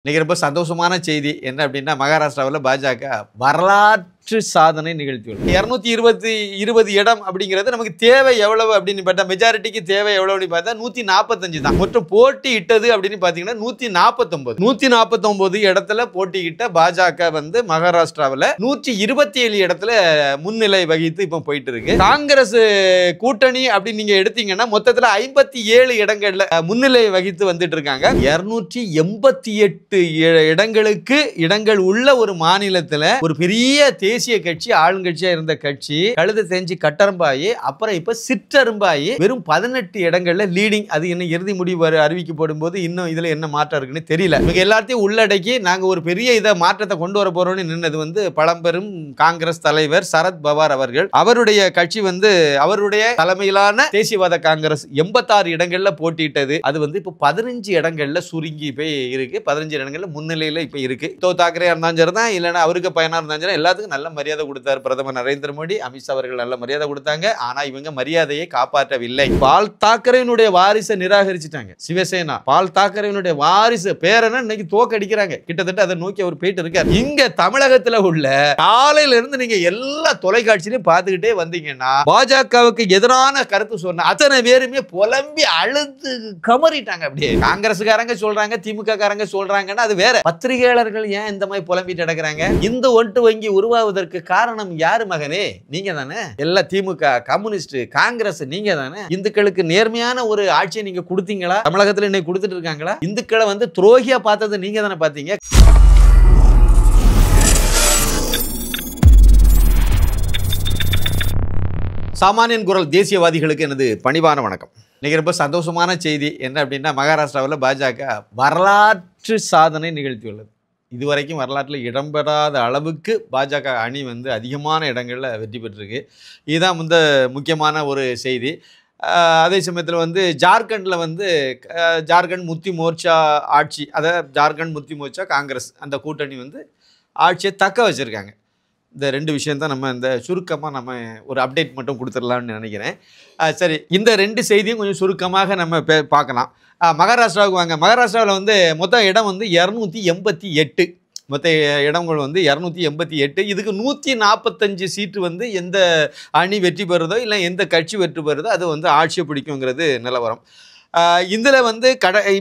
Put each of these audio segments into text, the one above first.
இன்னைக்கு ரொம்ப சந்தோஷமான செய்தி என்ன அப்படின்னா மகாராஷ்டிராவில் பாஜக வரலாற்று சாதனை நிகழ்த்தியுள்ளது. 220 இடம் அப்படிங்கிறது நமக்கு தேவை எவ்வளவு அப்படின்னு பார்த்தா மெஜாரிட்டிக்கு தேவை எவ்வளவு அப்படின்னு பார்த்தா 145 தான். மற்றும் போட்டியிட்டது அப்படின்னு பார்த்தீங்கன்னா 149 இடத்துல போட்டியிட்ட பாஜக வந்து மகாராஷ்டிராவில் 127 இடத்துல முன்னிலை வகித்து இப்போ போயிட்டு இருக்கு. காங்கிரஸ் கூட்டணி அப்படின்னு நீங்க எடுத்தீங்கன்னா மொத்தத்தில் 57 இடங்கள்ல முன்னிலை வகித்து வந்துட்டு இருக்காங்க. 288 இடங்கள் உள்ள ஒரு மாநிலத்தில் ஒரு பெரிய தேசிய கட்சி ஆளுங்கட்சியா இருந்த கட்சி கழுத தேஞ்சி கட்டரம்பாயி அப்புறம் இப்ப சிற்றரும்பாயி வெறும் 18 இடங்கள்ல லீடிங். அது என்ன இறுதி முடிவு அறிவிக்கப்படும் போது இன்னும் இதுல என்ன மாற்றம் இருக்குன்னு தெரியல. இவங்க எல்லாத்தையும் உள்ளடக்கி நாங்க ஒரு பெரிய மாற்றத்தை கொண்டு வர போறோம்னு நின்னது வந்து பழம்பெரும் காங்கிரஸ் தலைவர் சரத் பவார் அவர்கள். அவருடைய கட்சி வந்து அவருடைய தலைமையிலான தேசியவாத காங்கிரஸ் 86 இடங்கள்ல போட்டியிட்டது. அது வந்து இப்ப 15 இடங்கள்ல சுருங்கி போய் இருக்கு. 15 இடங்கள்ல முன்னிலையில இப்ப இருக்கு. தாக்கரே இருந்தாலும் சரிதான், இல்லைன்னா அவருக்கு பயனா இருந்தாலும் சரி, எல்லாத்துக்கும் நல்ல மரியாதை கொடுத்தார் பிரதமர் நரேந்திர மோடி. அமித்ஷா அவர்கள் நல்ல மரியாதை கொடுத்தாங்க. ஆனா இவங்க மரியாதையை காப்பாற்றவில்லை. பால் தாக்கரேனுடைய வாரிசை நிராகரிச்சுட்டாங்க சிவசேனா. பால் தாக்கரேனுடைய வாரிசு பேரனை இன்னைக்கு தோக்கடிக்கிறாங்க. கிட்டத்தட்ட அதை நோக்கி அவர் போயிட்டு இருக்கார். இங்க தமிழகத்துல உள்ள காலையில இருந்து நீங்க எல்லா தொலைக்காட்சியிலையும் பார்த்துக்கிட்டே வந்தீங்கன்னா பாஜகவுக்கு எதிரான கருத்து சொன்ன அத்தனை பேருமே புலம்பி அழுது கமறிட்டாங்க. அப்படியே காங்கிரஸ்காரங்க சொல்றாங்க, திமுக காரங்க சொல்றாங்கன்னா அது வேற. பத்திரிகையாளர்கள் ஏன் இந்த மாதிரி புலம்பிட்டு நடக்கிறாங்க? இந்த ஒட்டு வங்கி உருவாவதற்கு காரணம் யாரு மகனே? நீங்க தானே. எல்லா திமுக, கம்யூனிஸ்ட், காங்கிரஸ் நீங்க தானே. இந்துக்களுக்கு நேர்மையான ஒரு ஆட்சியை நீங்க கொடுத்தீங்களா? தமிழகத்துல இன்னைக்கு கொடுத்துட்டு இருக்காங்களா? இந்துக்களை வந்து துரோகியா பார்த்தது நீங்க தானே பாத்தீங்க. சாமானியன் குரல் தேசியவாதிகளுக்கு எனது பணிவான வணக்கம். இன்னைக்கு ரொம்ப சந்தோஷமான செய்தி என்ன அப்படின்னா மகாராஷ்டிராவில் பாஜக வரலாற்று சாதனை நிகழ்த்தியுள்ளது. இதுவரைக்கும் வரலாற்றில் இடம்பெறாத அளவுக்கு பாஜக அணி வந்து அதிகமான இடங்களில் வெற்றி பெற்றிருக்கு. இதுதான் முக்கியமான ஒரு செய்தி. அதே சமயத்தில் வந்து ஜார்க்கண்டில் வந்து ஜார்க்கண்ட் முக்தி மோர்ச்சா ஆட்சி, அதாவது ஜார்க்கண்ட் முக்தி மோர்ச்சா காங்கிரஸ் அந்த கூட்டணி வந்து ஆட்சியை தக்க வச்சுருக்காங்க. இந்த ரெண்டு விஷயந்தான் நம்ம இந்த சுருக்கமாக நம்ம ஒரு அப்டேட் மட்டும் கொடுத்துடலாம்னு நினைக்கிறேன். சரி, இந்த ரெண்டு செய்தியும் கொஞ்சம் சுருக்கமாக நம்ம பார்க்கலாம். மகாராஷ்டிராவுக்கு வாங்க. மகாராஷ்டிராவில் வந்து மொத்த இடம் வந்து 288. மொத்த இடங்கள் வந்து 288. இதுக்கு 145 சீட்டு வந்து எந்த அணி வெற்றி பெறுதோ இல்லை எந்த கட்சி வெற்றி பெறுதோ அது வந்து ஆட்சியை பிடிக்குங்கிறது நிலவரம். இதில் வந்து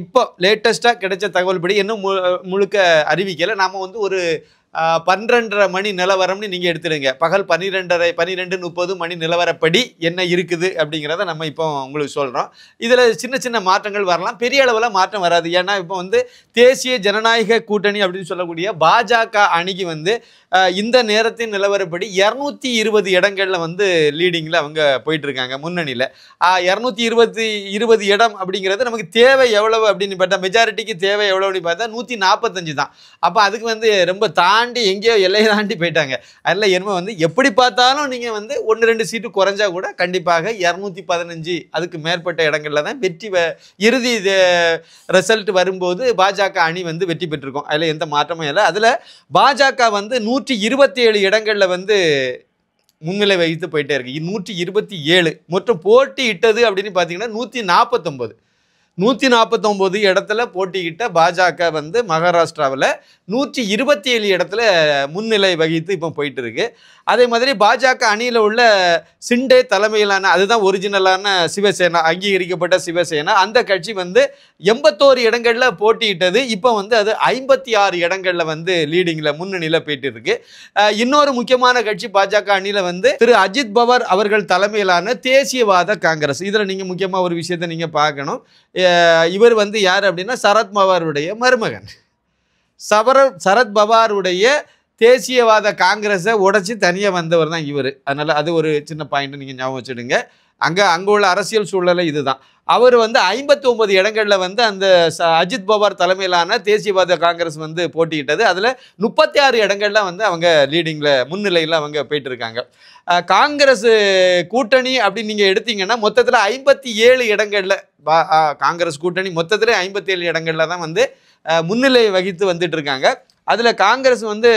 இப்போ லேட்டஸ்ட்டாக கிடைச்ச தகவல் படி இன்னும் முழுக்க அறிவிக்கலை. நாம் வந்து ஒரு 12:30 மணி நிலவரம்னு நீங்கள் எடுத்துடுங்க. பகல் 12:30 மணி நிலவரப்படி என்ன இருக்குது அப்படிங்கிறத நம்ம இப்போ உங்களுக்கு சொல்கிறோம். இதில் சின்ன சின்ன மாற்றங்கள் வரலாம், பெரிய அளவில் மாற்றம் வராது. ஏன்னா இப்போ வந்து தேசிய ஜனநாயக கூட்டணி அப்படின்னு சொல்லக்கூடிய பாஜக அணிக்கு வந்து இந்த நேரத்தின் நிலவரப்படி 220 இடங்களில் வந்து லீடிங்கில் அவங்க போயிட்டுருக்காங்க முன்னணியில். 220 இடம் அப்படிங்கிறது நமக்கு தேவை எவ்வளவு அப்படின்னு பார்த்தா மெஜாரிட்டிக்கு தேவை எவ்வளோ அப்படின்னு பார்த்தா 145 தான். அப்போ அதுக்கு வந்து ரொம்ப தாண்டி எங்கேயோ எல்லையை தாண்டி போயிட்டாங்க. அதில் என்ன வந்து எப்படி பார்த்தாலும் நீங்கள் வந்து 1-2 சீட்டு குறைஞ்சா கூட கண்டிப்பாக 215 அதுக்கு மேற்பட்ட இடங்களில் தான் வெற்றி இறுதி ரிசல்ட் வரும்போது பாஜக அணி வந்து வெற்றி பெற்றிருக்கோம். அதில் எந்த மாற்றமும் இல்லை. அதில் பாஜக வந்து 127 இடங்களில் வந்து முன்னிலை வகித்து போயிட்டே இருக்கு. 127 மற்றும் போட்டியிட்டது அப்படின்னு பார்த்தீங்கன்னா 149 இடத்துல போட்டியிட்ட பாஜக வந்து மகாராஷ்டிராவில் 127 இடத்துல முன்னிலை வகித்து இப்போ போயிட்டு இருக்கு. அதே மாதிரி பாஜக அணியில் உள்ள சிண்டே தலைமையிலான, அதுதான் ஒரிஜினலான சிவசேனா, அங்கீகரிக்கப்பட்ட சிவசேனா, அந்த கட்சி வந்து 81 இடங்களில் போட்டியிட்டது. இப்போ வந்து அது 56 இடங்களில் வந்து லீடிங்கில் முன்னணியில் போயிட்டு இருக்கு. இன்னொரு முக்கியமான கட்சி பாஜக அணியில் வந்து திரு அஜித் பவார் அவர்கள் தலைமையிலான தேசியவாத காங்கிரஸ். இதில் நீங்கள் முக்கியமாக ஒரு விஷயத்தை நீங்கள் பார்க்கணும். இவர் வந்து யார் அப்படின்னா சரத் பவாருடைய மருமகன். சரத் பவாருடைய தேசியவாத காங்கிரஸை உடைச்சி தனியாக வந்தவர் தான் இவர். அதனால் அது ஒரு சின்ன பாயிண்ட் நீங்கள் ஞாபகம் வச்சுடுங்க. அங்கே உள்ள அரசியல் சூழலை இதுதான். அவர் வந்து 59 இடங்களில் வந்து அந்த அஜித் பவார் தலைமையிலான தேசியவாத காங்கிரஸ் வந்து போட்டியிட்டது. அதில் 36 இடங்கள்ல வந்து அவங்க லீடிங்கில் முன்னிலையில் அவங்க போயிட்டு இருக்காங்க. காங்கிரஸ் கூட்டணி அப்படின்னு நீங்கள் எடுத்தீங்கன்னா மொத்தத்தில் 57 இடங்களில் காங்கிரஸ் கூட்டணி மொத்தத்தில் 57 இடங்களில் தான் வந்து முன்னிலை வகித்து வந்துட்டு இருக்காங்க. அதில் காங்கிரஸ் வந்து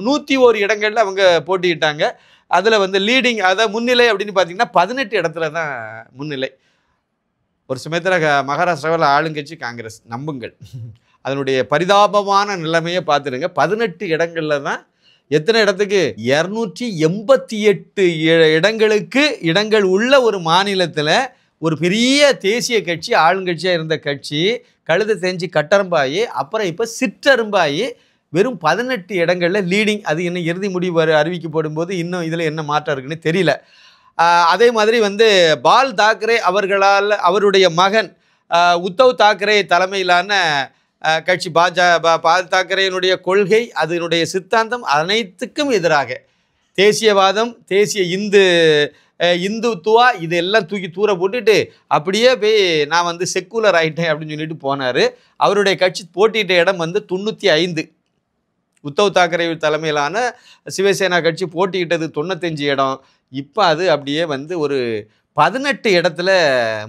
101 இடங்களில் அவங்க போட்டியிட்டாங்க. அதில் வந்து லீடிங், அதாவது முன்னிலை அப்படின்னு பார்த்தீங்கன்னா 18 இடத்துல தான் முன்னிலை. ஒரு சமயத்தில் மகாராஷ்டிராவில் ஆளுங்கட்சி காங்கிரஸ், நம்புங்கள். அதனுடைய பரிதாபமான நிலைமையை பார்த்துடுங்க. 18 இடங்களில் தான் எத்தனை இடத்துக்கு 288 இடங்களுக்கு இடங்கள் உள்ள ஒரு மாநிலத்தில் ஒரு பெரிய தேசிய கட்சி ஆளுங்கட்சியாக இருந்த கட்சி கழுதை தேஞ்சி கட்டரம்பாயி அப்புறம் இப்போ சிற்றரும்பாயி வெறும் 18 இடங்களில் லீடிங். அது இன்னும் இறுதி முடிவு அறிவிக்கப்படும் போது இன்னும் இதில் என்ன மாற்றம் இருக்குன்னு தெரியல. அதே மாதிரி பால் தாக்கரே அவர்களால் அவருடைய மகன் உத்தவ் தாக்கரே தலைமையிலான கட்சி பால் தாக்கரேனுடைய கொள்கை அதனுடைய சித்தாந்தம் அனைத்துக்கும் எதிராக தேசியவாதம் தேசிய இந்துத்துவா இதெல்லாம் தூக்கி தூர போட்டுட்டு அப்படியே போய் நான் செக்குலர் ஆகிட்டேன் அப்படின்னு சொல்லிட்டு போனார். அவருடைய கட்சி போட்டியிட்ட இடம் 95. உத்தவ் தாக்கரே தலைமையிலான சிவசேனா கட்சி போட்டியிட்டது 95 இடம். இப்போ அது அப்படியே ஒரு 18 இடத்துல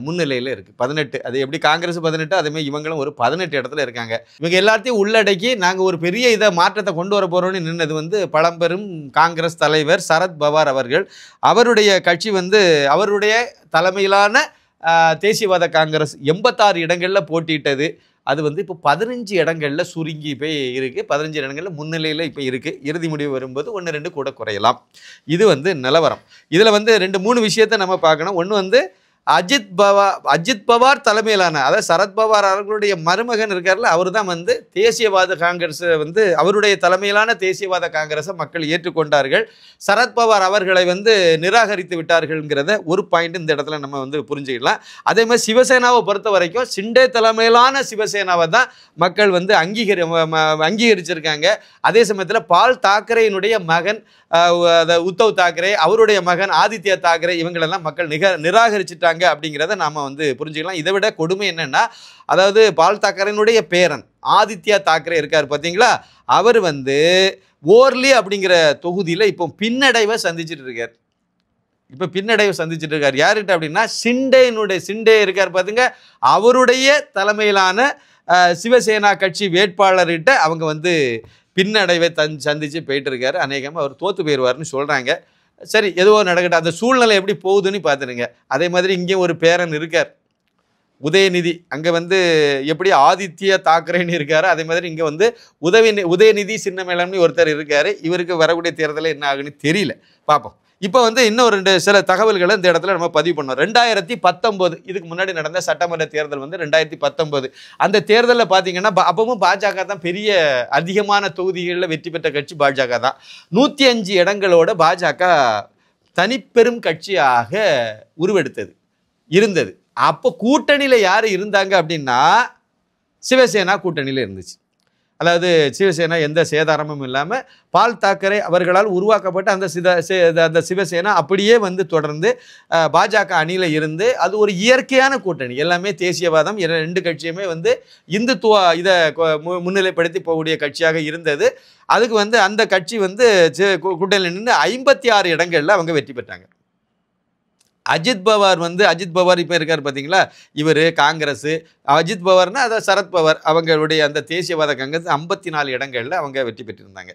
முன்னிலையில் இருக்குது. 18 அது எப்படி காங்கிரஸ் 18 அதேமாதிரி இவங்களும் ஒரு 18 இடத்துல இருக்காங்க. இவங்க எல்லாத்தையும் உள்ளடக்கி நாங்கள் ஒரு பெரிய மாற்றத்தை கொண்டு வர போகிறோன்னு நின்னது பழம்பெரும் காங்கிரஸ் தலைவர் சரத் பவார் அவர்கள். அவருடைய கட்சி அவருடைய தலைமையிலான தேசியவாத காங்கிரஸ் 86 இடங்களில் போட்டியிட்டது. அது இப்போ 15 இடங்களில் சுருங்கி போய் இருக்குது. 15 இடங்களில் முன்னிலையில் இப்போ இருக்குது. இறுதி முடிவு வரும்போது 1-2 கூட குறையலாம். இது நிலவரம். இதில் 2-3 விஷயத்தை நம்ம பார்க்கணும். ஒன்று அஜித் பவார் தலைமையிலான அதாவது சரத் பவார் அவர்களுடைய மருமகன் இருக்கார்ல அவர் தான் தேசியவாத காங்கிரஸ் அவருடைய தலைமையிலான தேசியவாத காங்கிரஸை மக்கள் ஏற்றுக்கொண்டார்கள். சரத் பவார் அவர்களை நிராகரித்து விட்டார்கள்ங்கிறத ஒரு பாயிண்ட் இந்த இடத்துல நம்ம புரிஞ்சுக்கலாம். அதே மாதிரி சிவசேனாவை பொறுத்த வரைக்கும் ஷிண்டே தலைமையிலான சிவசேனாவை தான் மக்கள் அங்கீகரிச்சிருக்காங்க. அதே சமயத்தில் பால் தாக்கரேயினுடைய மகன் உத்தவ் தாக்கரே அவருடைய மகன் ஆதித்யா தாக்கரே இவங்களெல்லாம் மக்கள் நிராகரிச்சிட்டாங்க அப்படிங்கிறத நாம் புரிஞ்சுக்கலாம். இதை விட கொடுமை என்னன்னா அதாவது பால் தாக்கரேனுடைய பேரன் ஆதித்யா தாக்கரே இருக்கார் பார்த்தீங்களா, அவர் ஓர்லி அப்படிங்கிற தொகுதியில் இப்போ பின்னடைவை சந்திச்சுட்டு இருக்கார். யார்கிட்ட அப்படின்னா ஷிண்டே இருக்கார் பார்த்துங்க, அவருடைய தலைமையிலான சிவசேனா கட்சி வேட்பாளர்கிட்ட அவங்க பின்னடைவை சந்திச்சு போயிட்டு இருக்காரு. அநேகமாக அவர் தோற்று போயிடுவார்னு சொல்கிறாங்க. சரி எதுவோ நடக்கட்டும். அந்த சூழ்நிலை எப்படி போகுதுன்னு பார்த்துருங்க. அதே மாதிரி இங்கே ஒரு பேரன் இருக்கார் உதயநிதி. அங்கே எப்படி ஆதித்ய தாக்கரேன்னு இருக்காரு அதே மாதிரி இங்கே உதயநிதி சின்னமேளம்னு ஒருத்தர் இருக்கார். இவருக்கு வரக்கூடிய தேர்தலில் என்ன ஆகுன்னு தெரியல, பார்ப்போம். இப்போ இன்னும் சில தகவல்களை இந்த இடத்துல நம்ம பதிவு பண்ணோம். 2019 இதுக்கு முன்னாடி நடந்த சட்டமன்ற தேர்தல் 2019 அந்த தேர்தலில் பார்த்தீங்கன்னா அப்பவும் பாஜக தான் பெரிய அதிகமான தொகுதிகளில் வெற்றி பெற்ற கட்சி பாஜக தான். 105 இடங்களோட பாஜக தனிப்பெரும் கட்சியாக உருவெடுத்தது இருந்தது. அப்போ கூட்டணியில் யார் இருந்தாங்க அப்படின்னா சிவசேனா கூட்டணியில் இருந்துச்சு. அதாவது சிவசேனா எந்த சேதாரமும் இல்லாமல் பால் தாக்கரே அவர்களால் உருவாக்கப்பட்ட அந்த சிவசேனா அப்படியே தொடர்ந்து பாஜக அணியில் இருந்து அது ஒரு இயற்கையான கூட்டணி. எல்லாமே தேசியவாதம், 2 கட்சியுமே இந்துத்துவா இதை முன்னிலைப்படுத்தி போகக்கூடிய கட்சியாக இருந்தது. அதுக்கு அந்த கட்சி கூட்டணியில் நின்று 56 இடங்களில் அவங்க வெற்றி பெற்றாங்க. அஜித் பவார் இப்போ இருக்கார் பார்த்தீங்களா, இவர் காங்கிரஸ். அஜித் பவார்னா அதாவது சரத் பவார் அவங்களுடைய அந்த தேசியவாத காங்கிரஸ் 54 இடங்களில் அவங்க வெற்றி பெற்றிருந்தாங்க.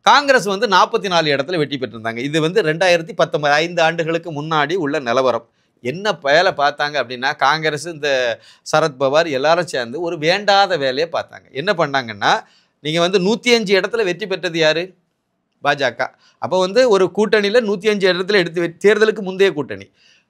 காங்கிரஸ் 44 இடத்துல வெற்றி பெற்றிருந்தாங்க. இது 2019 5 ஆண்டுகளுக்கு முன்னாடி உள்ள நிலவரம். என்ன வேலை பார்த்தாங்க அப்படின்னா காங்கிரஸ் இந்த சரத் பவார் எல்லாரும் சேர்ந்து ஒரு வேண்டாத வேலையை பார்த்தாங்க. என்ன பண்ணாங்கன்னா நீங்கள் 105 இடத்துல வெற்றி பெற்றது யார்? பாஜக. அப்போ ஒரு கூட்டணியில் 105 இடத்துல தேர்தலுக்கு முந்தைய கூட்டணி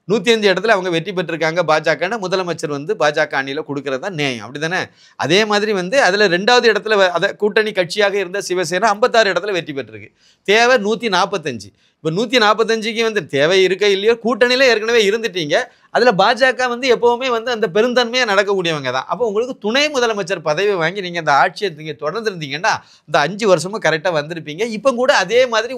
105 இடத்துல அவங்க வெற்றி பெற்றிருக்காங்க. பாஜகன்னா முதலமைச்சர் பாஜக அணியில் கொடுக்கறது தான் நியாயம், அப்படி தானே? அதே மாதிரி அதில் 2வது இடத்துல அதை கூட்டணி கட்சியாக இருந்த சிவசேனா 56 இடத்துல வெற்றி பெற்றிருக்கு. தேவை 145. இப்போ 145க்கு தேவை இருக்க இல்லையோ கூட்டணியில் ஏற்கனவே இருந்துட்டீங்க. அதில் பாஜக எப்போவுமே அந்த பெருந்தன்மையாக நடக்கக்கூடியவங்க தான். அப்போ உங்களுக்கு துணை முதலமைச்சர் பதவி வாங்கி நீங்கள் அந்த ஆட்சியை நீங்கள் தொடர்ந்துருந்தீங்கன்னா இந்த 5 வருஷமும் கரெக்டாக வந்திருப்பீங்க. இப்போ கூட அதே மாதிரி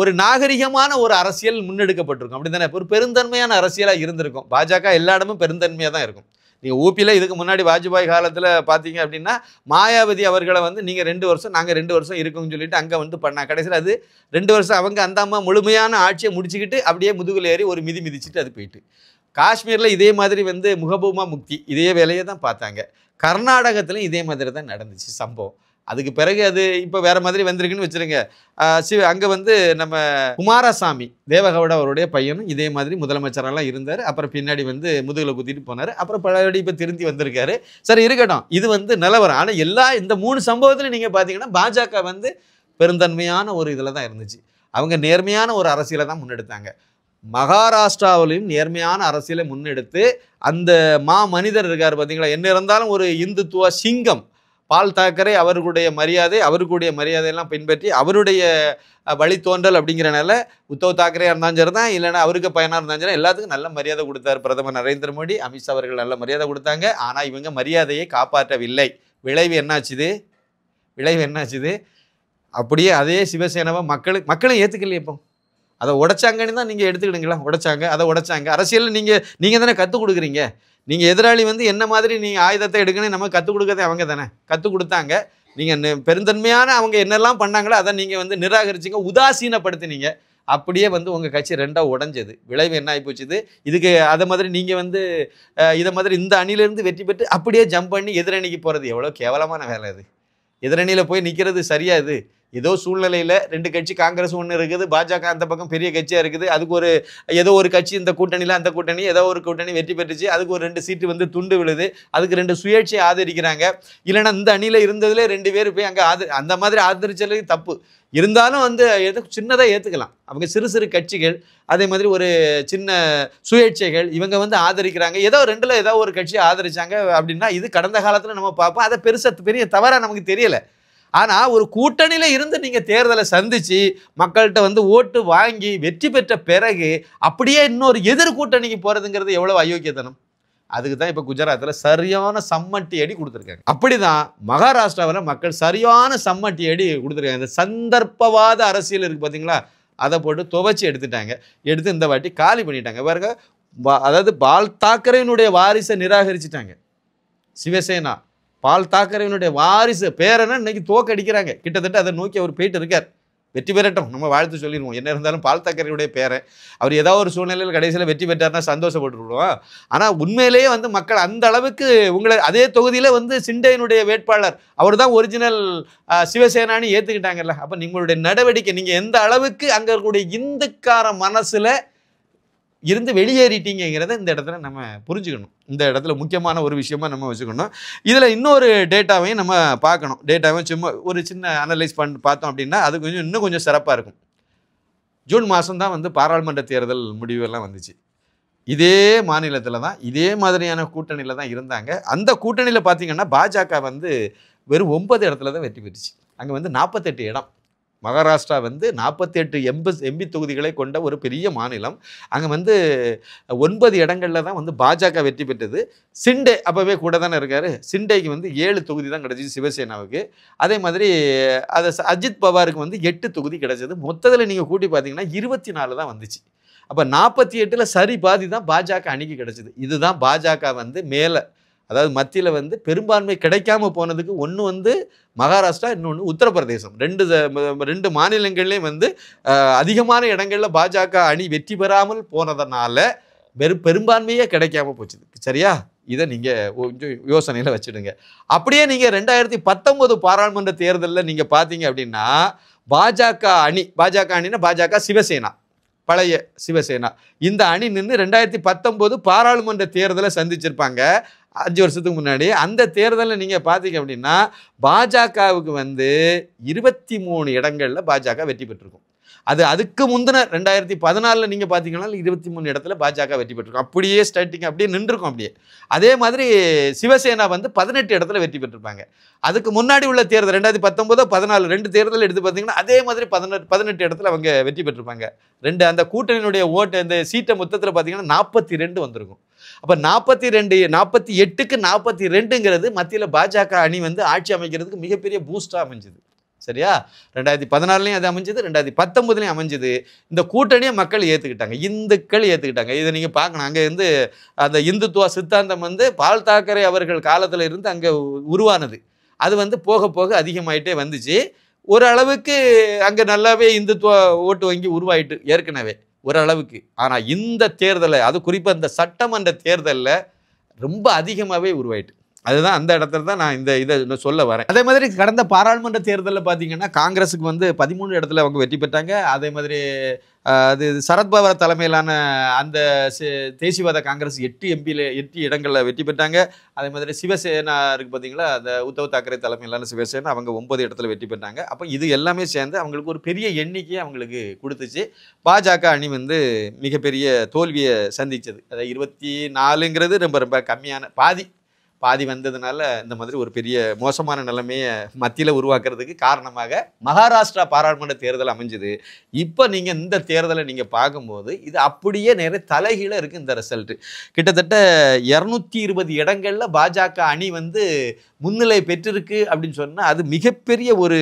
ஒரு நாகரிகமான ஒரு அரசியல் முன்னெடுக்கப்பட்டிருக்கும், அப்படி தானே? ஒரு பெருந்தன்மையான அரசியலாக இருந்திருக்கும். பாஜக எல்லா இடமும் பெருந்தன்மையாக தான் இருக்கும். நீங்கள் ஊபியில் இதுக்கு முன்னாடி வாஜ்பாய் காலத்தில் பார்த்தீங்க அப்படின்னா மாயாவதி அவர்களை நீங்கள் 2 வருஷம் நாங்கள் 2 வருஷம் இருக்குன்னு சொல்லிட்டு அங்கே பண்ணாங்க. கடைசியில் அது 2 வருஷம் அவங்க அந்த அம்மா முழுமையான ஆட்சியை முடிச்சுக்கிட்டு அப்படியே முதுகில் ஏறி ஒரு மிதிச்சுட்டு அது போயிட்டு. காஷ்மீரில் இதே மாதிரி முகபூமா முக்தி இதே வேலையை தான் பார்த்தாங்க. கர்நாடகத்திலும் இதே மாதிரி தான் நடந்துச்சு சம்பவம். அதுக்கு பிறகு அது இப்போ வேற மாதிரி வந்திருக்குன்னு வச்சுருங்க. அங்கே வந்து நம்ம குமாரசாமி தேவகவுடா அவருடைய பையனும் இதே மாதிரி முதலமைச்சரெல்லாம் இருந்தார். அப்புறம் பின்னாடி வந்து முதுகில் குத்திட்டு போனார். அப்புறம் பழையபடி இப்போ திருந்தி வந்திருக்காரு. சரி இருக்கட்டும், இது வந்து நிலவரம். ஆனால் இந்த 3 சம்பவத்தில் நீங்கள் பார்த்தீங்கன்னா பாஜக வந்து பெருந்தன்மையான ஒரு இதில் தான் இருந்துச்சு. அவங்க நேர்மையான ஒரு அரசியலை தான் முன்னெடுத்தாங்க. மகாராஷ்டிராவிலையும் நேர்மையான அரசியலை முன்னெடுத்து அந்த மனிதர் இருக்கார் பார்த்தீங்களா, என்ன இருந்தாலும் ஒரு இந்துத்துவ சிங்கம் பால் தாக்கரே அவர்களுடைய மரியாதையெல்லாம் பின்பற்றி அவருடைய வழித்தோன்றல் அப்படிங்கிறனால உத்தவ் தாக்கரே இருந்தாலும் சரி தான், இல்லைன்னா அவருக்கு பையனாக இருந்தாலும் சரி, எல்லாத்துக்கும் நல்ல மரியாதை கொடுத்தார் பிரதமர் நரேந்திர மோடி. அமித்ஷா அவர்கள் நல்ல மரியாதை கொடுத்தாங்க. ஆனால் இவங்க மரியாதையை காப்பாற்றவில்லை. விளைவு என்னாச்சுது? அப்படியே அதே சிவசேனாவை மக்களும் ஏற்றுக்கலையே. இப்போ அதை உடைச்சாங்கன்னு தான் நீங்கள் எடுத்துக்கிடுங்களா. உடைச்சாங்க. அரசியலில் நீங்கள் தானே கற்றுக் கொடுக்குறீங்க. நீங்கள் எதிராளி வந்து என்ன மாதிரி நீங்கள் ஆயுதத்தை எடுக்கணும் நம்ம கற்றுக் கொடுக்கறதே அவங்க தானே கற்றுக் கொடுத்தாங்க. நீங்கள் பெருந்தன்மையான அவங்க என்னெல்லாம் பண்ணாங்களோ அதை நீங்கள் வந்து நிராகரிச்சிங்க, உதாசீனப்படுத்தினீங்க. அப்படியே வந்து உங்கள் கட்சி 2ஆக உடைஞ்சது. விளைவு என்ன ஆகி போச்சுது? இதுக்கு அதை மாதிரி நீங்கள் வந்து இதை மாதிரி இந்த அணியிலேருந்து வெற்றி பெற்று அப்படியே ஜம்ப் பண்ணி எதிரணிக்கு போகிறது எவ்வளோ கேவலமான வேலை. அது எதிரணியில் போய் நிற்கிறது சரியா? இது ஏதோ சூழ்நிலையில் 2 கட்சி, காங்கிரஸ் ஒன்று இருக்குது, பாஜக அந்த பக்கம் பெரிய கட்சியாக இருக்குது. அதுக்கு ஏதோ ஒரு கட்சி இந்த கூட்டணியில் அந்த கூட்டணி ஏதோ ஒரு கூட்டணி வெற்றி பெற்றுச்சு. அதுக்கு ஒரு 2 சீட்டு வந்து துண்டு விழுது. அதுக்கு 2 சுயேட்சையை ஆதரிக்கிறாங்க. இல்லைன்னா இந்த அணியில் இருந்ததுல 2 பேர் போய் அங்கே அந்த மாதிரி ஆதரிச்சது தப்பு. இருந்தாலும் வந்து சின்னதாக ஏற்றுக்கலாம். அவங்க சிறு கட்சிகள், அதே மாதிரி ஒரு சின்ன சுயேட்சைகள் இவங்க வந்து ஆதரிக்கிறாங்க. ஏதோ 2ல் ஏதோ ஒரு கட்சியை ஆதரிச்சாங்க அப்படின்னா இது கடந்த காலத்தில் நம்ம பார்ப்போம். அதை பெரிய தவறாக நமக்கு தெரியலை. ஆனால் ஒரு கூட்டணியில் இருந்து நீங்கள் தேர்தலை சந்தித்து மக்கள்கிட்ட வந்து ஓட்டு வாங்கி வெற்றி பெற்ற பிறகு அப்படியே இன்னொரு எதிர் கூட்டணிக்கு போகிறதுங்கிறது எவ்வளோ அயோக்கியத்தனம். அதுக்கு தான் இப்போ குஜராத்தில் சரியான சம்மட்டி அடி கொடுத்துருக்காங்க. அப்படி தான் மகாராஷ்டிராவில் மக்கள் சரியான சம்மட்டி அடி கொடுத்துருக்காங்க. இந்த சந்தர்ப்பவாத அரசியல் இருக்குது பார்த்தீங்களா, அதை போட்டு துவைச்சி எடுத்து இந்த வாட்டி காலி பண்ணிட்டாங்க. பாருங்க, அதாவது பால் தாக்கரேனுடைய வாரிசை நிராகரிச்சிட்டாங்க சிவசேனா. பால் தாக்கரேனுடைய வாரிசு பேரனை இன்னைக்கு தோக்கடிக்கிறாங்க. கிட்டத்தட்ட அதை நோக்கி அவர் போயிட்டு இருக்கார். வெற்றி பெறட்டும், நம்ம வாழ்த்து சொல்லிடுவோம். என்ன இருந்தாலும் பால் தாக்கரேனுடைய பேரன் அவர் ஏதாவது ஒரு சூழ்நிலையில் கடைசியில் வெற்றி பெற்றார்னா சந்தோஷப்பட்டுருவோம். ஆனால் உண்மையிலேயே வந்து மக்கள் அந்த அளவுக்கு உங்களை அதே தொகுதியில் வந்து சிண்டேனுடைய வேட்பாளர் அவர் தான் ஒரிஜினல் சிவசேனான்னு ஏற்றுக்கிட்டாங்கல்ல. அப்போ உங்களுடைய நடவடிக்கை நீங்கள் எந்த அளவுக்கு அங்கே இருக்கக்கூடிய இந்துக்கார மனசில் இருந்து வெளியேறிட்டீங்கிறத இந்த இடத்துல நம்ம புரிஞ்சுக்கணும். இந்த இடத்துல முக்கியமான ஒரு விஷயமா நம்ம வச்சுக்கணும். இதில் இன்னொரு டேட்டாவையும் நம்ம பார்க்கணும். டேட்டாவையும் சும்மா ஒரு சின்ன அனலைஸ் பார்த்தோம் அப்படின்னா அது இன்னும் கொஞ்சம் சிறப்பாக இருக்கும். ஜூன் மாதம் தான் வந்து பாராளுமன்ற தேர்தல் முடிவெல்லாம் வந்துச்சு. இதே மாநிலத்தில் தான் இதே மாதிரியான கூட்டணியில் தான் இருந்தாங்க. அந்த கூட்டணியில் பார்த்தீங்கன்னா பாஜக வந்து வெறும் 9 இடத்துல தான் வெற்றி பெற்றுச்சு. அங்கே வந்து 48 இடம். மகாராஷ்டிரா வந்து 48 எம்பி தொகுதிகளை கொண்ட ஒரு பெரிய மாநிலம். அங்கே வந்து 9 இடங்களில் தான் வந்து பாஜக வெற்றி பெற்றது. சிண்டே அப்போவே கூட தானே இருக்கார். சிண்டேக்கு வந்து 7 தொகுதி தான் கிடச்சிது சிவசேனாவுக்கு. அதே மாதிரி அஜித் பவாருக்கு வந்து 8 தொகுதி கிடச்சிது. மொத்தத்தில் நீங்கள் கூட்டி பார்த்தீங்கன்னா 24 தான் வந்துச்சு. அப்போ 48ல் சரி பாதி தான் பாஜக அணிக்கு கிடச்சிது. இதுதான் பாஜக வந்து மேலே, அதாவது மத்தியில் வந்து பெரும்பான்மை கிடைக்காம போனதுக்கு ஒன்று வந்து மகாராஷ்டிரா, இன்னொன்று உத்தரப்பிரதேசம். 2 மாநிலங்கள்லேயும் வந்து அதிகமான இடங்களில் பாஜக அணி வெற்றி பெறாமல் போனதுனால பெரும்பான்மையே கிடைக்காம போச்சு. சரியா? இதை நீங்கள் கொஞ்சம் யோசனையில் வச்சுடுங்க. அப்படியே நீங்கள் 2019 பாராளுமன்ற தேர்தலில் நீங்கள் பார்த்தீங்க அப்படின்னா பாஜக அணினா பாஜக சிவசேனா, பழைய சிவசேனா, இந்த அணி நின்று 2019 பாராளுமன்ற தேர்தலை சந்திச்சிருப்பாங்க 5 வருஷத்துக்கு முன்னாடி. அந்த தேர்தலில் நீங்கள் பார்த்தீங்க அப்படின்னா பாஜகவுக்கு வந்து 23 இடங்களில் பாஜக வெற்றி பெற்றிருக்கும். அதுக்கு முந்தின 2014 நீங்கள் பார்த்தீங்கன்னா 23 இடத்துல பாஜக வெற்றி பெற்றிருக்கும். அப்படியே ஸ்டார்டிங் அப்படியே நின்றுருக்கும். அப்படியே அதே மாதிரி சிவசேனா வந்து 18 இடத்துல வெற்றி பெற்றிருப்பாங்க. அதுக்கு முன்னாடி உள்ள தேர்தல் 2019, 14 2 தேர்தல் எடுத்து பார்த்தீங்கன்னா அதே மாதிரி 18 இடத்துல அவங்க வெற்றி பெற்றிருப்பாங்க. அந்த கூட்டணியினுடைய ஓட்டு அந்த சீட்டை மொத்தத்தில் பார்த்தீங்கன்னா 42 வந்திருக்கும். அப்போ 48க்கு 42ங்கிறது மத்தியில் பாஜக அணி வந்து ஆட்சி அமைக்கிறதுக்கு மிகப்பெரிய பூஸ்டாக அமைஞ்சுது. சரியா? 2014லையும் அது அமைஞ்சது, 2019லையும் அமைஞ்சது. இந்த கூட்டணியை மக்கள் ஏற்றுக்கிட்டாங்க, இந்துக்கள் ஏற்றுக்கிட்டாங்க. இதை நீங்கள் பார்க்கணும். அங்கே இருந்து அந்த இந்துத்துவ சித்தாந்தம் வந்து பால் தாக்கரே அவர்கள் காலத்தில் இருந்து அங்கே உருவானது. அது வந்து போக போக அதிகமாயிட்டே வந்துச்சு. ஓரளவுக்கு அங்கே நல்லாவே இந்துத்துவ ஓட்டு வங்கி உருவாயிட்டு ஏற்கனவே ஓரளவுக்கு. ஆனால் இந்த தேர்தலை, அது குறிப்பாக இந்த சட்டமன்ற தேர்தலில் ரொம்ப அதிகமாகவே உருவாயிட்டு. அதுதான் அந்த இடத்துல தான் நான் இதை சொல்ல வரேன். அதே மாதிரி கடந்த பாராளுமன்ற தேர்தலில் பார்த்தீங்கன்னா காங்கிரஸுக்கு வந்து 13 இடத்துல அவங்க வெற்றி பெற்றாங்க. அதே மாதிரி அது சரத்பவார் தலைமையிலான அந்த தேசியவாத காங்கிரஸ் 8 இடங்களில் வெற்றி பெற்றாங்க. அதே மாதிரி சிவசேனா இருக்குது பார்த்தீங்களா, அந்த உத்தவ் தாக்கரே தலைமையிலான சிவசேனா அவங்க 9 இடத்துல வெற்றி பெற்றாங்க. அப்போ இது எல்லாமே சேர்ந்து அவங்களுக்கு ஒரு பெரிய எண்ணிக்கையை அவங்களுக்கு கொடுத்துச்சு. பாஜக அணி வந்து மிகப்பெரிய தோல்வியை சந்தித்தது. அதாவது 24ங்கிறது ரொம்ப ரொம்ப கம்மியான பாதி வந்ததுனால இந்த மாதிரி ஒரு பெரிய மோசமான நிலைமையை மத்தியில் உருவாக்குறதுக்கு காரணமாக மகாராஷ்டிரா பாராளுமன்ற தேர்தல் அமைஞ்சுது. இப்போ நீங்கள் இந்த தேர்தலை நீங்கள் பார்க்கும்போது இது அப்படியே நிறைய தலைகீழ இருக்குது. இந்த ரிசல்ட்டு கிட்டத்தட்ட 220 இடங்களில் பாஜக அணி வந்து முன்னிலை பெற்றிருக்கு அப்படின்னு சொன்னால் அது மிகப்பெரிய ஒரு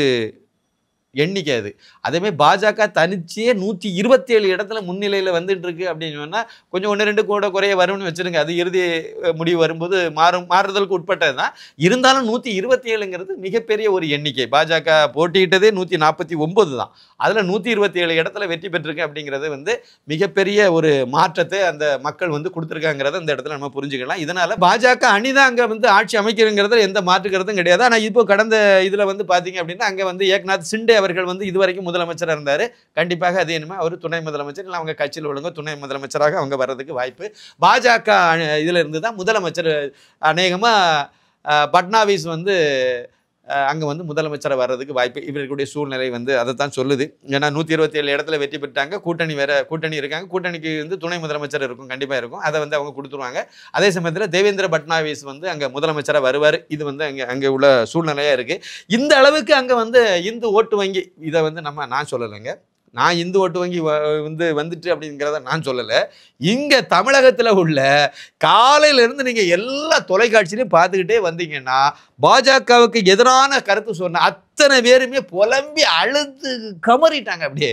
எண்ணிக்கை. அது அதேமாதிரி பாஜக தனிச்சே 127 இடத்துல முன்னிலையில் வந்துட்டு இருக்கு அப்படின்னு சொன்னால் கொஞ்சம் 1-2 கூட குறைய வரும்னு வச்சுருங்க. அது இறுதி முடிவு வரும்போது மாறுதலுக்கு உட்பட்டது தான். இருந்தாலும் 127ங்கிறது மிகப்பெரிய ஒரு எண்ணிக்கை. பாஜக போட்டியிட்டதே 149 தான். அதில் 127 இடத்துல வெற்றி பெற்றிருக்கு அப்படிங்கிறது வந்து மிகப்பெரிய ஒரு மாற்றத்தை அந்த மக்கள் வந்து கொடுத்துருக்காங்கிறத அந்த இடத்துல நம்ம புரிஞ்சுக்கலாம். இதனால் பாஜக அணி தான் அங்கே வந்து ஆட்சி அமைக்கிறங்கிறத எந்த மாற்றுக்கிறதும் கிடையாது. ஆனால் இப்போ கடந்த இதில் வந்து பார்த்தீங்க அப்படின்னா அங்கே வந்து ஏக்நாத் சிண்டே அவர்கள் வந்து இதுவரைக்கும் முதலமைச்சராக இருந்தார். கண்டிப்பாக அது என்னமே அவர் துணை முதலமைச்சர் இல்லை அவங்க கட்சியில் உள்ளவங்க துணை முதலமைச்சராக அவங்க வர்றதுக்கு வாய்ப்பு. பாஜக இதில் இருந்து தான் முதலமைச்சர் அநேகமாக பட்னாவிஸ் வந்து அங்கே வந்து முதலமைச்சராக வர்றதுக்கு வாய்ப்பு. இவர்களுடைய சூழ்நிலை வந்து அதை தான் சொல்லுது. ஏன்னா 127 இடத்துல வெற்றி பெற்றாங்க. கூட்டணி இருக்காங்க. கூட்டணிக்கு வந்து துணை முதலமைச்சர் இருக்கும், கண்டிப்பாக இருக்கும். அதை வந்து அவங்க கொடுத்துருவாங்க. அதே சமயத்தில் தேவேந்திர பட்னாவிஸ் வந்து அங்கே முதலமைச்சராக வருவார். இது வந்து அங்கே உள்ள சூழ்நிலையாக இருக்குது. இந்த அளவுக்கு அங்கே வந்து இந்து ஓட்டு வங்கி இதை வந்து நான் சொல்லலைங்க. நான் இந்து ஓட்டு வங்கி வந்துட்டு அப்படிங்கிறத நான் சொல்லலை. இங்கே தமிழகத்தில் உள்ள காலையிலேருந்து நீங்கள் எல்லா தொலைக்காட்சியிலையும் பார்த்துக்கிட்டே வந்தீங்கன்னா பாஜகவுக்கு எதிரான கருத்து சொன்ன அத்தனை பேருமே புலம்பி அழுது கமறிட்டாங்க. அப்படியே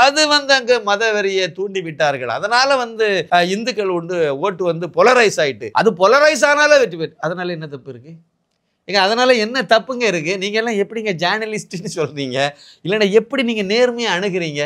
அது வந்து அங்கே மதவெறியை தூண்டி விட்டார்கள். அதனால வந்து இந்துக்கள் ஓட்டு வந்து பொலரைஸ் ஆயிட்டு, அது பொலரைஸ் ஆனாலே வெற்றி பெற்று. அதனால என்ன தப்பு இருக்கு? அதனால என்ன தப்புங்க இருக்கு? நீங்க எல்லாம் எப்படிங்க ஜேர்னலிஸ்ட்னு சொல்றீங்க? இல்லைன்னா எப்படி நீங்க நேர்மையாக அணுகிறீங்க?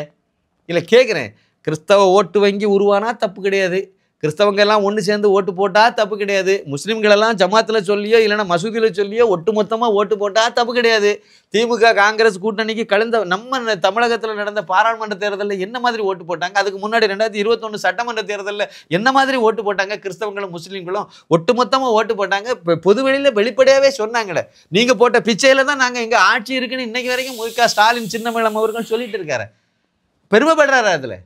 இல்லை கேட்குறேன், கிறிஸ்தவ ஓட்டு வங்கி உருவானா தப்பு கிடையாது. கிறிஸ்தவங்க எல்லாம் ஒன்று சேர்ந்து ஓட்டு போட்டால் தப்பு கிடையாது. முஸ்லீம்களெல்லாம் ஜமாத்தில் சொல்லியோ இல்லைன்னா மசூதியில் சொல்லியோ ஒட்டு மொத்தமாக ஓட்டு போட்டால் தப்பு கிடையாது. திமுக காங்கிரஸ் கூட்டணிக்கு கலந்த நம்ம தமிழகத்தில் நடந்த பாராளுமன்ற தேர்தலில் என்ன மாதிரி ஓட்டு போட்டாங்க? அதுக்கு முன்னாடி 2021 சட்டமன்ற தேர்தலில் என்ன மாதிரி ஓட்டு போட்டாங்க? கிறிஸ்தவங்களும் முஸ்லீம்களும் ஒட்டு மொத்தமாக ஓட்டு போட்டாங்க. இப்போ பொதுவெளியில் வெளிப்படையாகவே சொன்னாங்களே, நீங்கள் போட்ட பிச்சையில் தான் நாங்கள் எங்கள் ஆட்சி இருக்குன்னு இன்னைக்கு வரைக்கும் மு.க. ஸ்டாலின் சின்னமேளம் அவர்கள் சொல்லிட்டு இருக்காரு. பெருமைப்படுறாரு. அதில்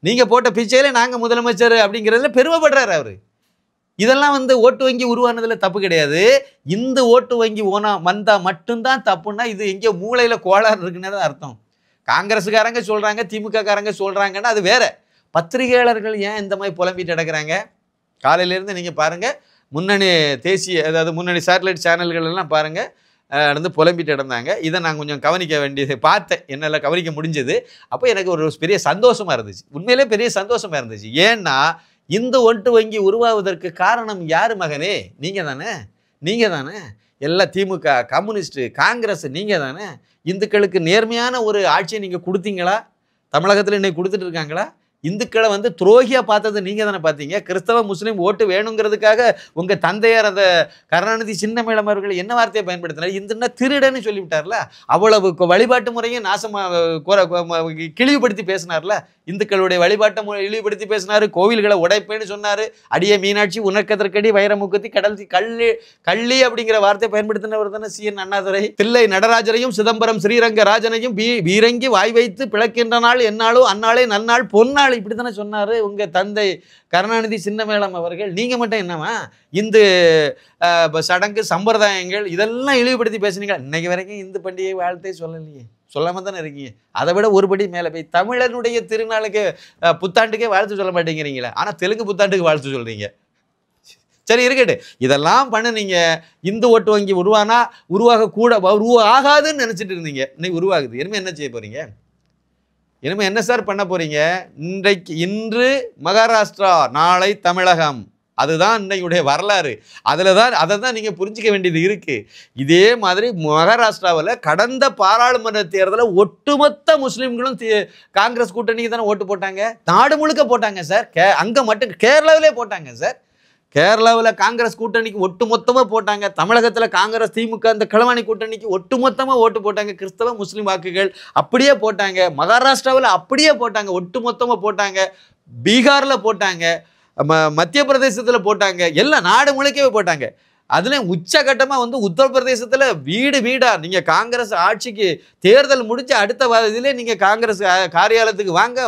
நீங்கள் போட்ட பிச்சையில் நாங்கள் முதலமைச்சர் அப்படிங்கிறதுல பெருமைப்படுறாரு அவர். இதெல்லாம் வந்து ஓட்டு வங்கி உருவானதில் தப்பு கிடையாது. இந்த ஓட்டு வங்கி வந்தால் மட்டும்தான் தப்புன்னா இது எங்கேயோ மூளையில் கோளாறு இருக்குன்னு தான் அர்த்தம். காங்கிரஸுக்காரங்க சொல்கிறாங்க, திமுக காரங்க சொல்கிறாங்கன்னா அது வேற. பத்திரிகையாளர்கள் ஏன் இந்த மாதிரி புலம்பிட்டு நடக்கிறாங்க? காலையிலேருந்து நீங்கள் பாருங்கள், முன்னணி சேட்டலைட் சேனல்கள் எல்லாம் பாருங்கள் நடந்து புலம்பிட்டு இருந்தாங்க. இதை நான் கொஞ்சம் கவனிக்க வேண்டியது பார்த்தேன், என்னால் கவனிக்க முடிஞ்சது. அப்போ எனக்கு ஒரு பெரிய சந்தோஷமாக இருந்துச்சு, உண்மையிலே பெரிய சந்தோஷமாக இருந்துச்சு. ஏன்னா இந்த ஓட்டு வங்கி உருவாவதற்கு காரணம் யார் மகனே? நீங்கள் தானே. எல்லா திமுக, கம்யூனிஸ்ட்டு, காங்கிரஸ் நீங்கள் தானே. இந்துக்களுக்கு நேர்மையான ஒரு ஆட்சியை நீங்கள் கொடுத்தீங்களா? தமிழகத்தில் இன்னைக்கு கொடுத்துட்டு இருக்காங்களா? இந்துக்களை வந்து துரோகியாக பார்த்தது நீங்கள் தானே பார்த்தீங்க. கிறிஸ்தவ முஸ்லீம் ஓட்டு வேணுங்கிறதுக்காக உங்கள் தந்தையார் அந்த கருணாநிதி சின்னமேளம் அவர்கள் என்ன வார்த்தையை பயன்படுத்தினார்? இந்துன்னா திருடன்னு சொல்லிவிட்டார்ல. அவ்வளவு வழிபாட்டு முறையும் கிழிவுபடுத்தி பேசினார்ல. இந்துக்களுடைய வழிபாட்டை இழிவுபடுத்தி பேசினார். கோவில்களை உடைப்பேன்னு சொன்னார். அடியே மீனாட்சி உனக்கதற்கடி வைரமுகத்தி கள்ளி அப்படிங்கிற வார்த்தையை பயன்படுத்தினவர் தானே சி.என். அண்ணாதுரை. தில்லை நடராஜரையும் சிதம்பரம் ஸ்ரீரங்க ராஜனையும் பீரங்கி வாய் வைத்து பிளக்கின்ற நாள் என்னாலும் அந்நாளே நன்னாள் பொன்னாள் இப்படி தானே சொன்னார் உங்க தந்தை கருணாநிதி சின்னமேளம் அவர்கள். நீங்க மட்டும் என்னவா இந்து சடங்கு சம்பிரதாயங்கள் இதெல்லாம் இழிவுபடுத்தி பேசுனீங்க. இன்னைக்கு வரைக்கும் இந்து பண்டிகை வாழ்த்தே சொல்லலையே, சொல்லாம தானே இருக்கீங்க. அதை விட ஒருபடி மேலே போய் தமிழனுடைய திருநாளுக்கு புத்தாண்டுக்கே வாழ்த்து சொல்ல மாட்டேங்கிறீங்களே, ஆனால் தெலுங்கு புத்தாண்டுக்கு வாழ்த்து சொல்றீங்க. சரி இருக்கட்டு, இதெல்லாம் பண்ணுனீங்க. இந்து ஓட்டு வங்கி உருவாகாதுன்னு நினைச்சிட்டு இருந்தீங்க, இன்னைக்கு உருவாகுது. இனிமே என்ன செய்ய போறீங்க? இனிமே என்ன சார் பண்ண போறீங்க? இன்று மகாராஷ்டிரா, நாளை தமிழகம். அதுதான் இன்னைக்குடைய வரலாறு. அதை தான் நீங்கள் புரிஞ்சிக்க வேண்டியது இருக்கு. இதே மாதிரி மகாராஷ்டிராவில் கடந்த பாராளுமன்ற தேர்தலில் ஒட்டுமொத்த முஸ்லீம்களும் காங்கிரஸ் கூட்டணிக்கு தானே ஓட்டு போட்டாங்க. நாடு முழுக்க போட்டாங்க சார். அங்கே மட்டும் கேரளாவிலே போட்டாங்க சார். கேரளாவில் காங்கிரஸ் கூட்டணிக்கு ஒட்டு மொத்தமாக போட்டாங்க. தமிழகத்தில் காங்கிரஸ் திமுக அந்த களவாணி கூட்டணிக்கு ஒட்டு மொத்தமாக ஓட்டு போட்டாங்க. கிறிஸ்தவ முஸ்லீம் வாக்குகள் அப்படியே போட்டாங்க. மகாராஷ்டிராவில் அப்படியே போட்டாங்க, ஒட்டு மொத்தமாக போட்டாங்க. பீகாரில் போட்டாங்க, மத்திய பிரதேசத்தில் போட்டாங்க, எல்லாம் நாடு முழுக்கவே போட்டாங்க. அதுலேயும் உச்சகட்டமாக வந்து உத்தரப்பிரதேசத்தில் வீடு வீடாக நீங்கள் காங்கிரஸ் ஆட்சிக்கு தேர்தல் முடிச்சு அடுத்த இதிலே நீங்கள் காங்கிரஸ் காரியாலயத்துக்கு வாங்க,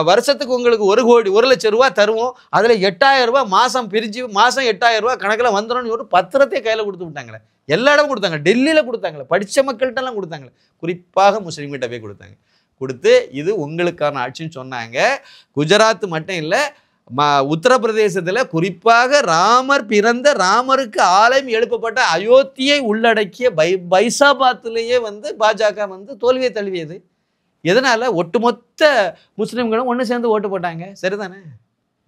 வருஷத்துக்கு உங்களுக்கு 1 கோடி 1 லட்சம் ரூபா தருவோம், அதில் 8000 ரூபா மாதம் பிரிஞ்சு மாதம் 8000 ரூபா கணக்கில் வந்துடும் ஒரு பத்திரத்தை கையில் கொடுத்து விட்டாங்களே. எல்லா இடமும் கொடுத்தாங்க. டெல்லியில் கொடுத்தாங்களே, படித்த மக்கள்கிட்டலாம் கொடுத்தாங்களே, குறிப்பாக முஸ்லீம்கிட்ட போய் கொடுத்தாங்க. கொடுத்து இது உங்களுக்கான ஆட்சின்னு சொன்னாங்க. குஜராத் மட்டும் இல்லை, உத்தரப்பிரதேசத்தில் குறிப்பாக ராமர் பிறந்த ராமருக்கு ஆலயம் எழுப்பப்பட்ட அயோத்தியை உள்ளடக்கிய பைசாபாத்திலேயே வந்து பாஜக வந்து தோல்வியை தழுவியது. எதனால? ஒட்டுமொத்த முஸ்லீம்களும் ஒன்று சேர்ந்து ஓட்டு போட்டாங்க. சரிதானே?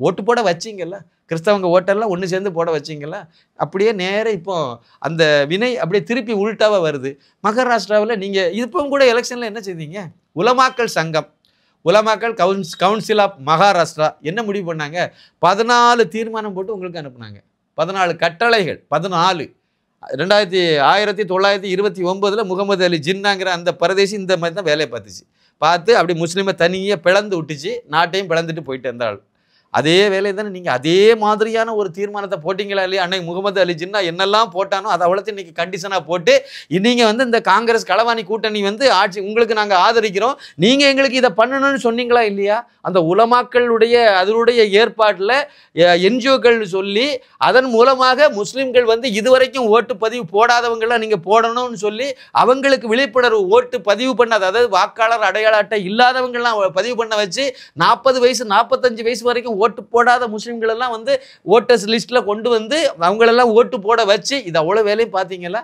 ஓட்டு போட வச்சிங்கல்ல, கிறிஸ்தவங்க ஓட்டெல்லாம் ஒன்று சேர்ந்து போட வச்சிங்கல்ல. அப்படியே நேரம் இப்போ அந்த வினை அப்படியே திருப்பி உள்டாவாக வருது. மகாராஷ்டிராவில் நீங்கள் இப்பவும் கூட எலெக்ஷனில் என்ன செய்தீங்க? உலமாக்கல் சங்கம், உலமாக்கல் கவுன்சில் ஆஃப் மகாராஷ்டிரா என்ன முடிவு பண்ணாங்க? 14 தீர்மானம் போட்டு உங்களுக்கு அனுப்புனாங்க. 14 கட்டளைகள். 14 1929 முகமது அலி ஜின்னாங்கிற அந்த பிரதேசி இந்த மாதிரி தான் வேலையை பார்த்து அப்படி முஸ்லீமை தனியாக பிளந்து விட்டுச்சு, நாட்டையும் பிளந்துட்டு போயிட்டு இருந்தாள். அதே வேலை தானே நீங்கள் அதே மாதிரியான ஒரு தீர்மானத்தை போட்டிங்களா இல்லையா? அன்னைக்கு முகமது அலி ஜின்னா என்னெல்லாம் போட்டானோ அதை அவ்வளோத்தையும் இன்றைக்கி கண்டிஷனாக போட்டு நீங்கள் வந்து இந்த காங்கிரஸ் களவாணி கூட்டணி வந்து ஆட்சி உங்களுக்கு நாங்கள் ஆதரிக்கிறோம், நீங்கள் எங்களுக்கு இதை பண்ணணும்னு சொன்னீங்களா இல்லையா? அந்த உலமாக்களுடைய அதனுடைய ஏற்பாட்டில் என்ஜிஓக்கள் சொல்லி அதன் மூலமாக முஸ்லீம்கள் வந்து இதுவரைக்கும் ஓட்டு பதிவு போடாதவங்களாம் நீங்கள் போடணும்னு சொல்லி அவங்களுக்கு விழிப்புணர்வு ஓட்டு பதிவு பண்ணாத, அதாவது வாக்காளர் அடையாள அட்டை இல்லாதவங்கள்லாம் பதிவு பண்ண வச்சு 40 வயசு 45 வயசு வரைக்கும் ஓட்டு போடாத முஸ்லீம்கள் எல்லாம் வந்து ஓட்டர்ஸ் லிஸ்ட்டில் கொண்டு வந்து அவங்களெல்லாம் ஓட்டு போட வச்சு இது அவ்வளோ வேலையும் பார்த்தீங்களா?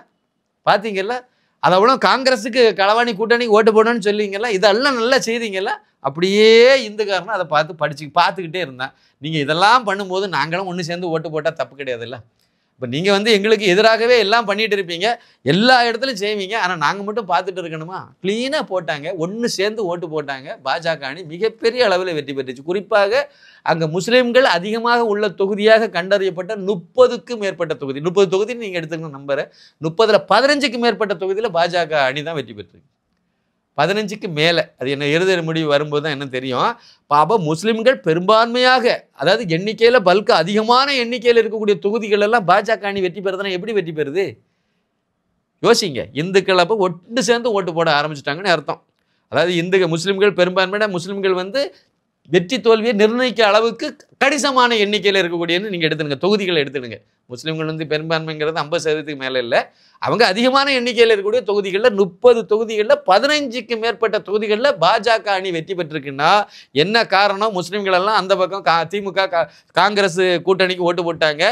அது அவ்வளோ காங்கிரஸுக்கு களவாணி கூட்டணி ஓட்டு போடணும்னு சொல்லிங்களா? இதெல்லாம் நல்லா செய்தீங்களா? அப்படியே இந்துக்காரனை அதை பார்த்துக்கிட்டே இருந்தேன். நீங்கள் இதெல்லாம் பண்ணும்போது நாங்களும் ஒன்று சேர்ந்து ஓட்டு போட்டால் தப்பு கிடையாதுல்ல. இப்போ நீங்கள் வந்து எங்களுக்கு எதிராகவே எல்லாம் பண்ணிட்டு இருப்பீங்க, எல்லா இடத்துலையும் செய்வீங்க, ஆனால் நாங்கள் மட்டும் பார்த்துட்டு இருக்கணுமா? க்ளீனாக போட்டாங்க, ஒன்று சேர்ந்து ஓட்டு போட்டாங்க. பாஜக அணி மிகப்பெரிய அளவில் வெற்றி பெற்றுச்சு. குறிப்பாக அங்கே முஸ்லீம்கள் அதிகமாக உள்ள தொகுதியாக கண்டறியப்பட்ட 30க்கும் மேற்பட்ட தொகுதி, 30 தொகுதி நீங்கள் எடுத்துக்கணும் நம்பரை, 30ல் 15க்கும் மேற்பட்ட தொகுதியில் பாஜக அணி தான் வெற்றி பெற்றிருக்கு. 15க்கு மேலே, அது என்ன இறுதி முடிவு வரும்போது தான் என்ன தெரியும். பாபா முஸ்லிம்கள் பெரும்பான்மையாக, அதாவது எண்ணிக்கையில் பல்கு அதிகமான எண்ணிக்கையில் இருக்கக்கூடிய தொகுதிகள் எல்லாம் பாஜக அணி வெற்றி பெறுதுன்னா எப்படி வெற்றி பெறுது? யோசிங்க. இந்துக்கள் அப்போ ஒன்று சேர்ந்து ஓட்டு போட ஆரம்பிச்சிட்டாங்கன்னு அர்த்தம். அதாவது முஸ்லிம்கள் பெரும்பான்மையான முஸ்லிம்கள் வந்து வெற்றி தோல்வியை நிர்ணயிக்க அளவுக்கு கணிசமான எண்ணிக்கையில் இருக்கக்கூடியன்னு நீங்கள் எடுத்துடுங்க, தொகுதிகளை எடுத்துடுங்க. முஸ்லீம்கள் வந்து பெரும்பான்மைங்கிறது 50% மேலே இல்லை, அவங்க அதிகமான எண்ணிக்கையில் இருக்கக்கூடிய தொகுதிகளில் 30 தொகுதிகளில் 15க்கு மேற்பட்ட தொகுதிகளில் பாஜக அணி வெற்றி பெற்றிருக்குன்னா என்ன காரணம்? முஸ்லீம்கள் எல்லாம் அந்த பக்கம் திமுக காங்கிரஸ் கூட்டணிக்கு ஓட்டு போட்டாங்க,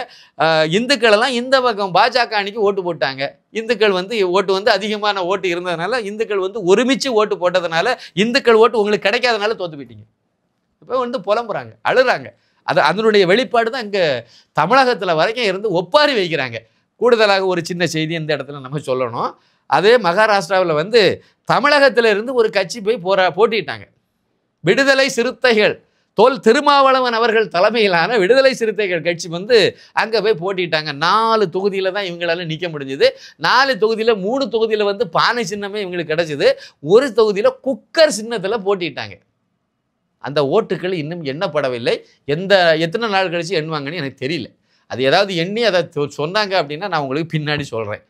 இந்துக்கள் எல்லாம் இந்த பக்கம் பாஜக அணிக்கு ஓட்டு போட்டாங்க. இந்துக்கள் வந்து ஓட்டு வந்து அதிகமான ஓட்டு இருந்ததுனால, இந்துக்கள் வந்து ஒருமிச்சு ஓட்டு போட்டதுனால, இந்துக்கள் ஓட்டு உங்களுக்கு கிடைக்காதனால தோற்று போயிட்டீங்க. இப்போ வந்து புலம்புறாங்க, அழுறாங்க. அதனுடைய வெளிப்பாடு தான் இங்கே தமிழகத்தில் வரைக்கும் இருந்து ஒப்பாரி வைக்கிறாங்க. கூடுதலாக ஒரு சின்ன செய்தி இந்த இடத்துல நம்ம சொல்லணும். அதே மகாராஷ்டிராவில் வந்து தமிழகத்தில் இருந்து ஒரு கட்சி போய் போட்டிட்டாங்க. விடுதலை சிறுத்தைகள், திருமாவளவன் அவர்கள் தலைமையிலான விடுதலை சிறுத்தைகள் கட்சி வந்து அங்கே போய் போட்டிட்டாங்க. 4 தொகுதியில் தான் இவங்களால நிற்க முடிஞ்சுது. 4 தொகுதியில் 3 தொகுதியில் வந்து பானை சின்னமே இவங்களுக்கு கிடைச்சிது. ஒரு தொகுதியில் குக்கர் சின்னத்தில் போட்டிட்டாங்க. அந்த ஓட்டுகள் இன்னும் எண்ணப்படவில்லை. எத்தனை நாள் கழிச்சு எண்ணுவாங்கன்னு எனக்கு தெரியல. அது ஏதாவது எண்ணி அதை சொன்னாங்க அப்படின்னா நான் உங்களுக்கு பின்னாடி சொல்கிறேன்.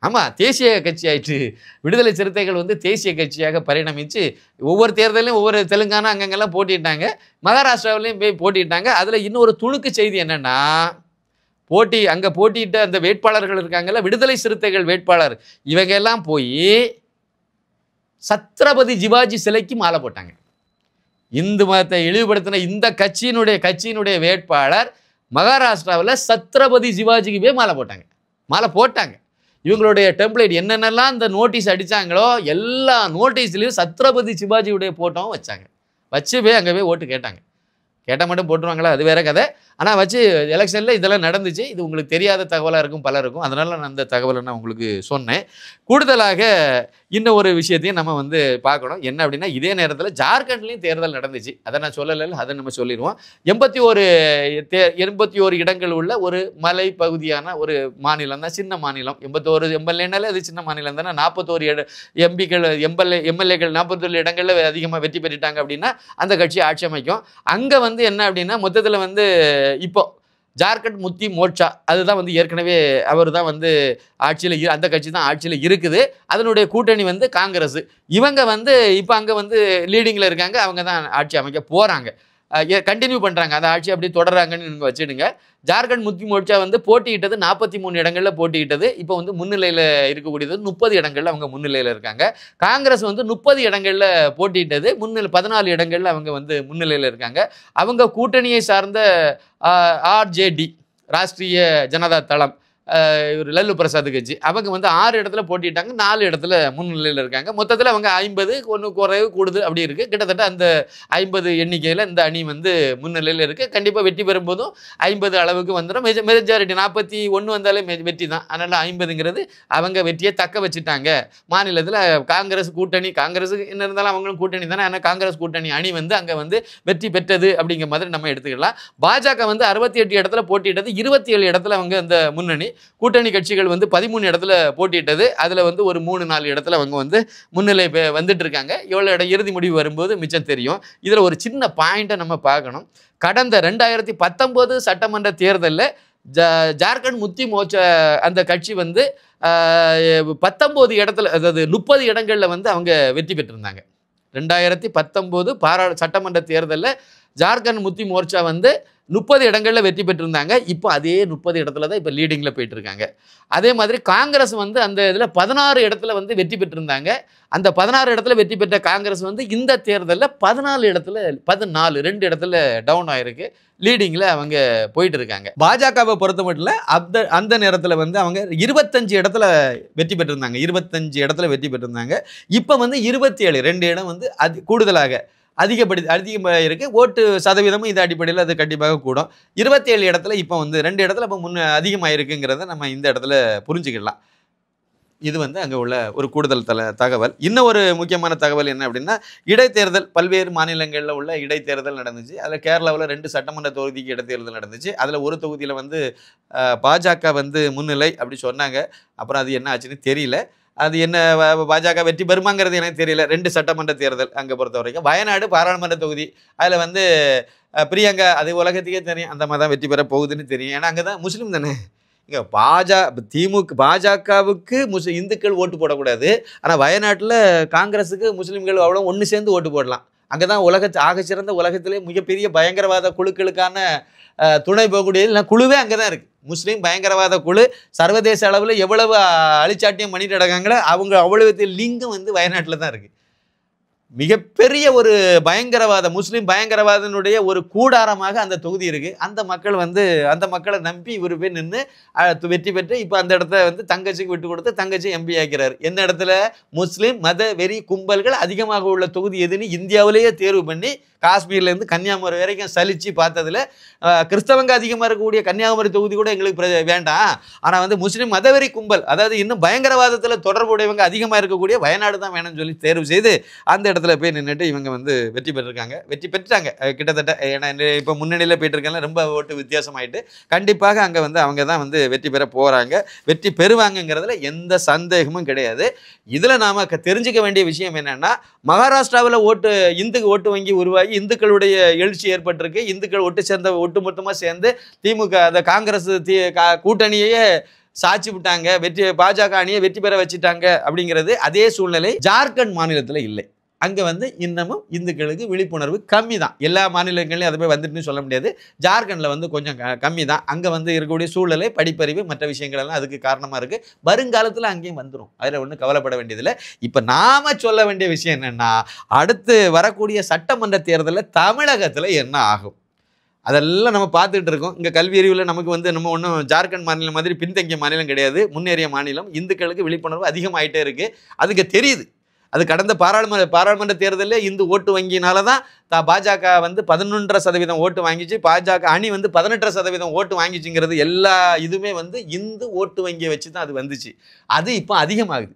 ஆமாம், தேசிய கட்சி ஆயிடுச்சு. விடுதலை சிறுத்தைகள் வந்து தேசிய கட்சியாக பரிணமிச்சு ஒவ்வொரு தேர்தலையும் ஒவ்வொரு தெலுங்கானா அங்கங்கெல்லாம் போட்டிட்டாங்க, மகாராஷ்டிராவிலையும் போய் போட்டிட்டாங்க. அதில் இன்னொரு துணுக்கு செய்தி என்னென்னா, அங்கே போட்டியிட்ட அந்த வேட்பாளர்கள் இருக்காங்கல்ல, விடுதலை சிறுத்தைகள் வேட்பாளர், இவங்க எல்லாம் போய் சத்ரபதி சிவாஜி சிலைக்கு மாலை போட்டாங்க. இந்து மதத்தை இழிவுபடுத்தின இந்த கட்சியினுடைய வேட்பாளர் மகாராஷ்டிராவில் சத்ரபதி சிவாஜிக்கு போய் மாலை போட்டாங்க. இவங்களுடைய டெம்ப்ளேட் என்னென்னலாம் இந்த நோட்டீஸ் அடித்தாங்களோ எல்லா நோட்டீஸ்லையும் சத்ரபதி சிவாஜியுடைய போட்டோவும் வச்சாங்க. வச்சு போய் அங்கே போய் ஓட்டு கேட்டாங்க. கேட்டால் மட்டும் போட்டுருவாங்களா? அது வேற கதை. ஆனால் வச்சு எலெக்ஷனில் இதெல்லாம் நடந்துச்சு. இது உங்களுக்கு தெரியாத தகவலாக இருக்கும் பலருக்கும், அதனால் நான் அந்த தகவலை நான் உங்களுக்கு சொன்னேன். கூடுதலாக இன்னும் ஒரு விஷயத்தையும் நம்ம வந்து பார்க்கணும். என்ன அப்படின்னா, இதே நேரத்தில் ஜார்க்கண்ட்லேயும் தேர்தல் நடந்துச்சு. அதை நான் சொல்லலை, அதை நம்ம சொல்லிடுவோம். 81 இடங்கள் உள்ள ஒரு மலை பகுதியான ஒரு மாநிலம் தான், சின்ன மாநிலம். 81 எம்எல்ஏனாலே அது சின்ன மாநிலம் தானே. 41 எம்பிக்கள் எம்எல்ஏக்கள் 41 இடங்களில் அதிகமாக வெற்றி பெற்றுட்டாங்க அப்படின்னா அந்த கட்சி ஆட்சி அமைக்கும். அங்கே வந்து என்ன அப்படின்னா, மொத்தத்தில் வந்து இப்போ ஜார்க்கண்ட் முக்தி மோர்ச்சா அதுதான் வந்து ஏற்கனவே அவர் தான் வந்து ஆட்சியில், அந்த கட்சி தான் ஆட்சியில் இருக்குது. அதனுடைய கூட்டணி வந்து காங்கிரஸ். இவங்க வந்து இப்போ அங்கே வந்து லீடிங்கில் இருக்காங்க. அவங்க தான் ஆட்சி அமைக்க போகிறாங்க, கண்டினியூ பண்ணுறாங்க. அந்த ஆட்சி அப்படி தொடர்றாங்கன்னு நீங்கள் வச்சுடுங்க. ஜார்க்கண்ட் முக்தி மோர்ச்சா வந்து போட்டியிட்டது 43 இடங்களில் போட்டியிட்டது. இப்போ வந்து முன்னிலையில் இருக்கக்கூடியது 30 இடங்களில் அவங்க முன்னிலையில் இருக்காங்க. காங்கிரஸ் வந்து 30 இடங்களில் போட்டியிட்டது, 14 இடங்களில் அவங்க வந்து முன்னிலையில் இருக்காங்க. அவங்க கூட்டணியை சார்ந்த ஆர்ஜேடி, ராஷ்ட்ரிய ஜனதா தளம், ஒரு லல்லு பிரசாத் கட்சி, அவங்க வந்து 6 இடத்துல போட்டிட்டாங்க, 4 இடத்துல முன்னிலையில் இருக்காங்க. மொத்தத்தில் அவங்க 50, ஒன்று குறைவு கூடுதல் அப்படி இருக்குது. கிட்டத்தட்ட அந்த 50 எண்ணிக்கையில் இந்த அணி வந்து முன்னிலையில் இருக்குது. கண்டிப்பாக வெற்றி பெறும்போதும் 50 அளவுக்கு வந்துடும். மெஜாரிட்டி 41 வந்தாலே வெற்றி தான். அதனால் 50ங்கிறது அவங்க வெற்றியை தக்க வச்சுட்டாங்க. மாநிலத்தில் காங்கிரஸ் கூட்டணி, காங்கிரஸுக்கு என்ன இருந்தாலும் அவங்களும் கூட்டணி தானே. ஆனால் காங்கிரஸ் கூட்டணி அணி வந்து அங்கே வந்து வெற்றி பெற்றது அப்படிங்கிற மாதிரி நம்ம எடுத்துக்கலாம். பாஜக வந்து 68 இடத்துல போட்டியிட்டது, 27 இடத்துல அவங்க அந்த முன்னணி கூட்டணி கட்சிகள் வந்து 13 இடத்துல போட்டியிட்டது. அதில் வந்து ஒரு 3-4 இடத்துல அவங்க வந்து முன்னிலை வந்துட்டு இருக்காங்க. எவ்வளோ இடம் இறுதி முடிவு வரும்போது மிச்சம் தெரியும். இதில் ஒரு சின்ன பாயிண்ட்டை நம்ம பார்க்கணும். கடந்த 2019 சட்டமன்ற தேர்தலில் ஜார்க்கண்ட் முக்தி மோர்ச்சா அந்த கட்சி வந்து 19 இடத்துல, அதாவது 30 இடங்களில் வந்து அவங்க வெற்றி பெற்றிருந்தாங்க. 2019 சட்டமன்ற தேர்தலில் ஜார்க்கண்ட் முக்தி மோர்ச்சா வந்து 30 இடங்களில் வெற்றி பெற்றிருந்தாங்க. இப்போ அதே 30 இடத்துல தான் இப்போ லீடிங்கில் போயிட்டு இருக்காங்க. அதே மாதிரி காங்கிரஸ் வந்து அந்த இதில் 16 இடத்துல வந்து வெற்றி பெற்றிருந்தாங்க. அந்த 16 இடத்துல வெற்றி பெற்ற காங்கிரஸ் வந்து இந்த தேர்தலில் 14 இடத்துல 2 இடத்துல டவுன் ஆயிருக்கு. லீடிங்கில் அவங்க போயிட்டு இருக்காங்க. பாஜகவை பொறுத்த மட்டும் அந்த நேரத்தில் வந்து அவங்க 25 இடத்துல வெற்றி பெற்றிருந்தாங்க. 25 இடத்துல வெற்றி பெற்றிருந்தாங்க. இப்போ வந்து 27, 2 இடம் வந்து கூடுதலாக அதிகமாக இருக்குது. ஓட்டு சதவீதமும் இது அடிப்படையில் அது கண்டிப்பாக கூடும். 27 இடத்துல இப்போ வந்து 2 இடத்துல இப்போ அதிகமாக இருக்குங்கிறத நம்ம இந்த இடத்துல புரிஞ்சுக்கலாம். இது வந்து அங்கே உள்ள ஒரு கூடுதல் தகவல். இன்னும் ஒரு முக்கியமான தகவல் என்ன அப்படின்னா, இடைத்தேர்தல் பல்வேறு மாநிலங்களில் உள்ள இடைத்தேர்தல் நடந்துச்சு. அதில் கேரளாவில் 2 சட்டமன்ற தொகுதிக்கு இடைத்தேர்தல் நடந்துச்சு. அதில் ஒரு தொகுதியில் வந்து பாஜக வந்து முன்னிலை அப்படி சொன்னாங்க. அப்புறம் அது என்ன ஆச்சுன்னு தெரியல. அது என்ன பாஜக வெற்றி பெறுமாங்கிறது எனக்கு தெரியல. 2 சட்டமன்ற தேர்தல் அங்கே பொறுத்த வரைக்கும். வயநாடு பாராளுமன்ற தொகுதி, அதில் வந்து பிரியங்கா, அது உலகத்துக்கே தெரியும் அந்த மாதிரி தான் வெற்றி பெற போகுதுன்னு தெரியும். ஏன்னா அங்கே தான் முஸ்லீம் தானே. இங்கே பாஜகவுக்கு இந்துக்கள் ஓட்டு போடக்கூடாது. ஆனால் வயநாட்டில் காங்கிரஸுக்கு முஸ்லீம்கள் அவ்வளோ ஒன்று சேர்ந்து ஓட்டு போடலாம். அங்கே தான் ஆகச்சிறந்த உலகத்திலே மிகப்பெரிய பயங்கரவாத குழுக்களுக்கான துணை போகக்கூடிய குழுவே அங்கே தான் இருக்குது. முஸ்லீம் பயங்கரவாத குழு சர்வதேச அளவில் எவ்வளவு அழிச்சாட்டியம் பண்ணிட்டு நடக்காங்களோ அவங்க அவ்வளவு லிங்கம் வந்து வயநாட்டில் தான் இருக்குது. மிகப்பெரிய ஒரு முஸ்லீம் பயங்கரவாதனுடைய ஒரு கூடாரமாக அந்த தொகுதி இருக்குது. அந்த மக்களை நம்பி இவர் போய் நின்று வெற்றி பெற்று இப்போ அந்த இடத்த வந்து தங்கச்சிக்கு விட்டு கொடுத்து தங்கச்சி எம்பி ஆக்கிறார். எந்த இடத்துல முஸ்லீம் மத வெறி கும்பல்கள் அதிகமாக உள்ள தொகுதி எதுன்னு இந்தியாவிலேயே தேர்வு பண்ணி காஷ்மீர்லேருந்து கன்னியாகுமரி வரைக்கும் சலிச்சு பார்த்ததில் கிறிஸ்தவங்க அதிகமாக இருக்கக்கூடிய கன்னியாகுமரி தொகுதி கூட எங்களுக்கு வேண்டாம். ஆனால் வந்து முஸ்லீம் மதவெறி கும்பல், அதாவது இன்னும் பயங்கரவாதத்தில் தொடர்புடையவங்க அதிகமாக இருக்கக்கூடிய வயநாடு தான் வேணும்னு சொல்லி தேர்வு செய்து அந்த இடத்துல போய் நின்றுட்டு இவங்க வந்து வெற்றி பெற்றுட்டாங்க கிட்டத்தட்ட. ஏன்னா இப்போ முன்னணியில் போயிட்டு இருக்காங்க, ரொம்ப ஓட்டு வித்தியாசமாயிட்டு கண்டிப்பாக அங்கே வந்து அவங்க தான் வந்து வெற்றி பெற போகிறாங்க, வெற்றி பெறுவாங்கங்கிறதுல எந்த சந்தேகமும் கிடையாது. இதில் நாம் தெரிஞ்சுக்க வேண்டிய விஷயம் என்னென்னா, மகாராஷ்டிராவில் இந்து ஓட்டு வங்கி உருவாகி இந்துக்களுடைய எழுச்சி ஏற்பட்டிருக்கு. இந்துக்கள் ஒட்டுமொத்தமாக சேர்ந்து திமுக அந்த காங்கிரஸ் கூட்டணியே சாட்சி விட்டாங்க, பாஜக அணியை வெற்றி பெற வச்சுட்டாங்க அப்படிங்கிறது. அதே சூழ்நிலை ஜார்க்கண்ட் மாநிலத்தில் இல்லை. அங்கே வந்து இன்னமும் இந்துக்களுக்கு விழிப்புணர்வு கம்மி தான். எல்லா மாநிலங்களையும் அதை போய் வந்துட்டுன்னு சொல்ல முடியாது. ஜார்க்கண்டில் வந்து கொஞ்சம் கம்மி தான். அங்கே வந்து இருக்கக்கூடிய சூழ்நிலை, படிப்பறிவு, மற்ற விஷயங்கள் எல்லாம் அதுக்கு காரணமாக இருக்குது. வருங்காலத்தில் அங்கேயும் வந்துடும், அதில் ஒன்றும் கவலைப்பட வேண்டியதில்லை. இப்போ நாம் சொல்ல வேண்டிய விஷயம் என்னென்னா, அடுத்து வரக்கூடிய சட்டமன்ற தேர்தலில் தமிழகத்தில் என்ன ஆகும் அதெல்லாம் நம்ம பார்த்துட்டு இருக்கோம். இங்கே கல்வி அறிவில் நமக்கு வந்து நம்ம ஒன்றும் ஜார்க்கண்ட் மாநிலம் மாதிரி பின்தங்கிய மாநிலம் கிடையாது, முன்னேறிய மாநிலம். இந்துக்களுக்கு விழிப்புணர்வு அதிகமாகிட்டே இருக்குது, அதுக்கு தெரியுது. அது கடந்த பாராளுமன்ற தேர்தலில் இந்து ஓட்டு வங்கியினால தான் பாஜக வந்து 11.5% ஓட்டு வாங்கிச்சு, பாஜக அணி வந்து 18% ஓட்டு வாங்கிச்சுங்கிறது எல்லா இதுவுமே வந்து இந்து ஓட்டு வங்கியை வச்சு தான் அது வந்துச்சு. அது இப்போ அதிகமாகுது.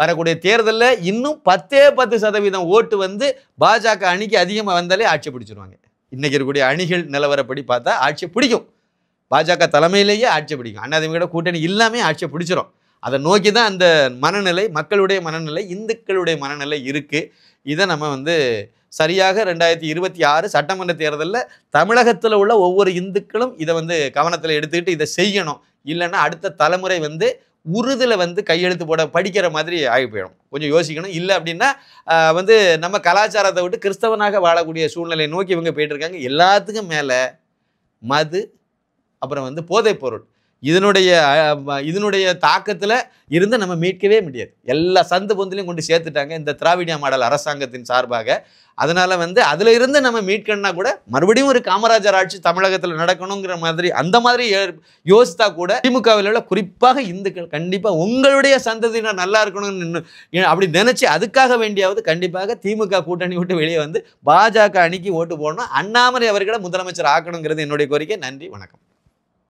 வரக்கூடிய தேர்தலில் இன்னும் 10% ஓட்டு வந்து பாஜக அணிக்கு அதிகமாக வந்தாலே ஆட்சி பிடிச்சிருவாங்க. இன்றைக்கி இருக்கக்கூடிய அணிகள் நிலவரப்படி பார்த்தா ஆட்சி பிடிக்கும். பாஜக தலைமையிலேயே ஆட்சி பிடிக்கும். அதிமுக கூட்டணி இல்லாமல் ஆட்சியை பிடிச்சிரும். அதை நோக்கி தான் அந்த மனநிலை, மக்களுடைய மனநிலை, இந்துக்களுடைய மனநிலை இருக்குது. இதை நம்ம வந்து சரியாக 2026 சட்டமன்ற தேர்தலில் தமிழகத்தில் உள்ள ஒவ்வொரு இந்துக்களும் இதை வந்து கவனத்தில் எடுத்துக்கிட்டு இதை செய்யணும். இல்லைன்னா அடுத்த தலைமுறை வந்து உறுதியில் வந்து கையெழுத்து போட படிக்கிற மாதிரி ஆகி போயிடும். கொஞ்சம் யோசிக்கணும். இல்லை அப்படின்னா வந்து நம்ம கலாச்சாரத்தை விட்டு கிறிஸ்தவனாக வாழக்கூடிய சூழ்நிலையை நோக்கி இவங்க போயிட்டுருக்காங்க. எல்லாத்துக்கும் மேலே மது, அப்புறம் வந்து போதைப்பொருள், இதனுடைய தாக்கத்தில் இருந்து நம்ம மீட்கவே முடியாது. எல்லா சந்து பொந்துலையும் கொண்டு சேர்த்துட்டாங்க இந்த திராவிடியா மாடல் அரசாங்கத்தின் சார்பாக. அதனால் வந்து அதில் இருந்து நம்ம மீட்கணும்னா கூட மறுபடியும் ஒரு காமராஜர் ஆட்சி தமிழகத்தில் நடக்கணுங்கிற மாதிரி அந்த மாதிரி யோசித்தா கூட திமுகவில் உள்ள குறிப்பாக இந்துக்கள் கண்டிப்பாக உங்களுடைய சந்ததியினர் நல்லா இருக்கணும்னு அப்படி நினச்சி அதுக்காக வேண்டியாவது கண்டிப்பாக திமுக கூட்டணி விட்டு வெளியே வந்து பாஜக அணிக்கு ஓட்டு போடணும். அண்ணாமலை அவர்களை முதலமைச்சர் ஆக்கணுங்கிறது என்னுடைய கோரிக்கை. நன்றி, வணக்கம்.